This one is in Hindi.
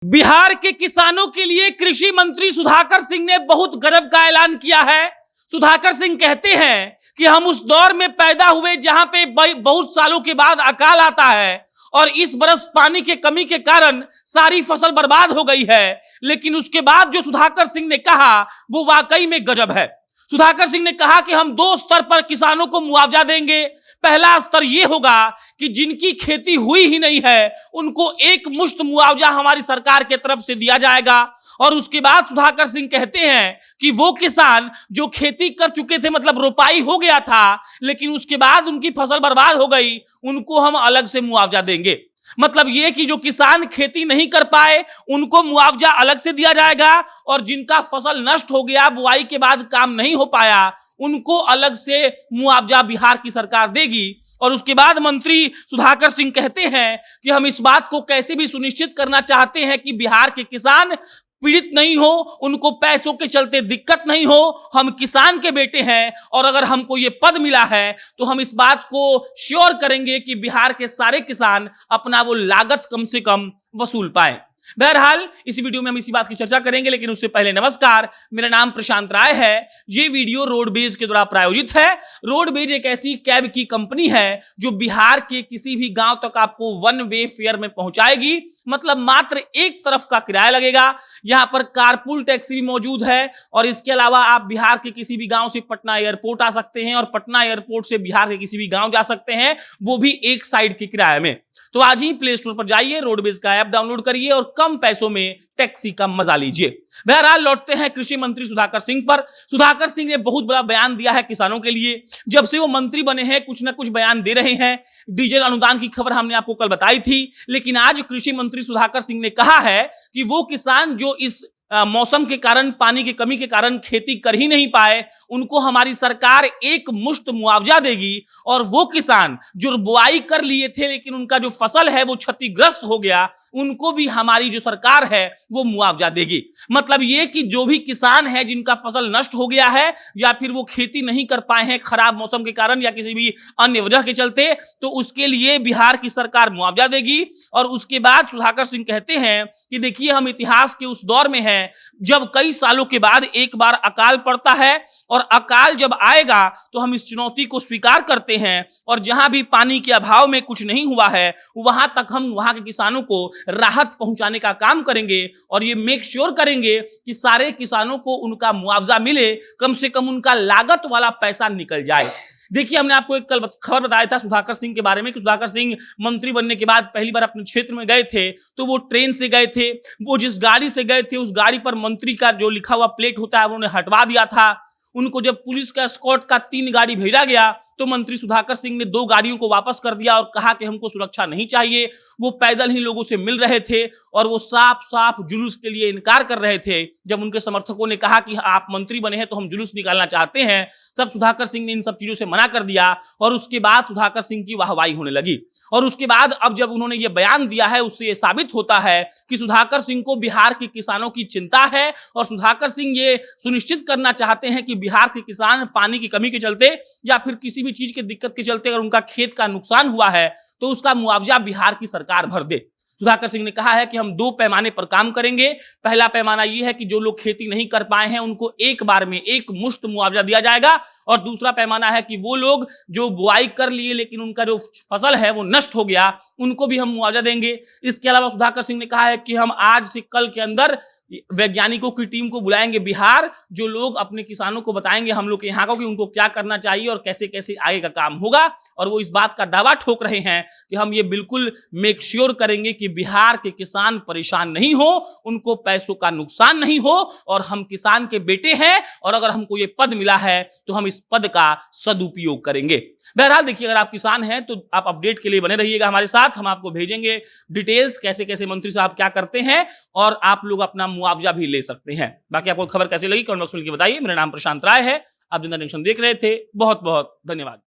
बिहार के किसानों के लिए कृषि मंत्री सुधाकर सिंह ने बहुत गर्व का ऐलान किया है। सुधाकर सिंह कहते हैं कि हम उस दौर में पैदा हुए जहां पे बहुत सालों के बाद अकाल आता है और इस बरस पानी के कमी के कारण सारी फसल बर्बाद हो गई है, लेकिन उसके बाद जो सुधाकर सिंह ने कहा वो वाकई में गजब है। सुधाकर सिंह ने कहा कि हम दो स्तर पर किसानों को मुआवजा देंगे। पहला स्तर यह होगा कि जिनकी खेती हुई ही नहीं है उनको एक मुश्त मुआवजा हमारी सरकार की तरफ से दिया जाएगा। और उसके बाद सुधाकर सिंह कहते हैं कि वो किसान जो खेती कर चुके थे, मतलब रोपाई हो गया था लेकिन उसके बाद उनकी फसल बर्बाद हो गई, उनको हम अलग से मुआवजा देंगे। मतलब ये कि जो किसान खेती नहीं कर पाए उनको मुआवजा अलग से दिया जाएगा और जिनका फसल नष्ट हो गया, बुआई के बाद काम नहीं हो पाया, उनको अलग से मुआवजा बिहार की सरकार देगी। और उसके बाद मंत्री सुधाकर सिंह कहते हैं कि हम इस बात को कैसे भी सुनिश्चित करना चाहते हैं कि बिहार के किसान पीड़ित नहीं हो, उनको पैसों के चलते दिक्कत नहीं हो। हम किसान के बेटे हैं और अगर हमको ये पद मिला है तो हम इस बात को श्योर करेंगे कि बिहार के सारे किसान अपना वो लागत कम से कम वसूल पाए। बहरहाल इस वीडियो में हम इसी बात की चर्चा करेंगे, लेकिन उससे पहले नमस्कार, मेरा नाम प्रशांत राय है। ये वीडियो रोडवेज के द्वारा प्रायोजित है। रोडवेज एक ऐसी कैब की कंपनी है जो बिहार के किसी भी गांव तक आपको वन वे फेयर में पहुंचाएगी, मतलब मात्र एक तरफ का किराया लगेगा। यहां पर कारपूल टैक्सी भी मौजूद है और इसके अलावा आप बिहार के किसी भी गांव से पटना एयरपोर्ट आ सकते हैं और पटना एयरपोर्ट से बिहार के किसी भी गांव जा सकते हैं, वो भी एक साइड के किराए में। तो आज ही प्ले स्टोर पर जाइए, रोडवेज का ऐप डाउनलोड करिए और कम पैसों में टैक्सी का मजा लीजिए। बहरहाल लौटते हैं कृषि मंत्री सुधाकर सिंह पर। सुधाकर सिंह ने बहुत बड़ा बयान दिया है किसानों के लिए। जब से वो मंत्री बने हैं कुछ ना कुछ बयान दे रहे हैं। डीजल अनुदान की खबर हमने आपको कल बताई थी, लेकिन आज कृषि मंत्री सुधाकर सिंह ने कहा है कि वो किसान जो इस मौसम के कारण, पानी की कमी के कारण खेती कर ही नहीं पाए, उनको हमारी सरकार एक मुश्त मुआवजा देगी। और वो किसान जो बुआई कर लिए थे लेकिन उनका जो फसल है वो क्षतिग्रस्त हो गया, उनको भी हमारी जो सरकार है वो मुआवजा देगी। मतलब ये कि जो भी किसान है जिनका फसल नष्ट हो गया है या फिर वो खेती नहीं कर पाए हैं खराब मौसम के कारण या किसी भी अन्य वजह के चलते, तो उसके लिए बिहार की सरकार मुआवजा देगी। और उसके बाद सुधाकर सिंह कहते हैं कि देखिए, हम इतिहास के उस दौर में हैं जब कई सालों के बाद एक बार अकाल पड़ता है और अकाल जब आएगा तो हम इस चुनौती को स्वीकार करते हैं और जहां भी पानी के अभाव में कुछ नहीं हुआ है वहां तक हम वहां के किसानों को राहत पहुंचाने का काम करेंगे और ये मेक श्योर करेंगे कि सारे किसानों को उनका मुआवजा मिले, कम से कम उनका लागत वाला पैसा निकल जाए। देखिए, हमने आपको एक कल खबर बताया था सुधाकर सिंह के बारे में कि सुधाकर सिंह मंत्री बनने के बाद पहली बार अपने क्षेत्र में गए थे तो वो ट्रेन से गए थे। वो जिस गाड़ी से गए थे उस गाड़ी पर मंत्री का जो लिखा हुआ प्लेट होता है उन्होंने हटवा दिया था। उनको जब पुलिस का एस्कॉर्ट का 3 गाड़ी भेजा गया तो मंत्री सुधाकर सिंह ने 2 गाड़ियों को वापस कर दिया और कहा कि हमको सुरक्षा नहीं चाहिए। वो पैदल ही लोगों से मिल रहे थे और वो साफ साफ जुलूस के लिए इनकार कर रहे थे। जब उनके समर्थकों ने कहा कि आप मंत्री बने हैं तो हम जुलूस निकालना चाहते हैं, तब सुधाकर सिंह ने इन सब चीजों से मना कर दिया और उसके बाद सुधाकर सिंह की वाहवाही होने लगी। और उसके बाद अब जब उन्होंने ये बयान दिया है उससे ये साबित होता है कि सुधाकर सिंह को बिहार के किसानों की चिंता है और सुधाकर सिंह ये सुनिश्चित करना चाहते हैं कि बिहार के किसान पानी की कमी के चलते या फिर किसी चीज की दिक्कत के चलते अगर उनका खेत का नुकसान हुआ है तो उसका मुआवजा बिहार की सरकार भर दे। सुधाकर सिंह ने कहा है कि हम 2 पैमाने पर काम करेंगे। पहला पैमाना यह है कि जो लोग खेती नहीं कर पाए हैं उनको एक बार में एक मुश्त मुआवजा दिया जाएगा और दूसरा पैमाना है कि वो लोग जो बुआई कर लिए लेकिन उनका जो फसल है वो नष्ट हो गया, उनको भी हम मुआवजा देंगे। इसके अलावा सुधाकर सिंह ने कहा है कि हम आज से कल के अंदर वैज्ञानिकों की टीम को बुलाएंगे बिहार, जो लोग अपने किसानों को बताएंगे हम लोग के यहाँ को कि उनको क्या करना चाहिए और कैसे कैसे आगे का काम होगा। और वो इस बात का दावा ठोक रहे हैं कि हम ये बिल्कुल मेक श्योर करेंगे कि बिहार के किसान परेशान नहीं हो, उनको पैसों का नुकसान नहीं हो और हम किसान के बेटे हैं और अगर हमको ये पद मिला है तो हम इस पद का सदुपयोग करेंगे। बहरहाल देखिए, अगर आप किसान हैं तो आप अपडेट के लिए बने रहिएगा हमारे साथ। हम आपको भेजेंगे डिटेल्स कैसे कैसे मंत्री साहब क्या करते हैं और आप लोग अपना मुआवजा भी ले सकते हैं। बाकी आपको खबर कैसी लगी कमेंट बॉक्स में लिख के बताइए। मेरा नाम प्रशांत राय है, आप जनता जंक्शन देख रहे थे। बहुत बहुत धन्यवाद।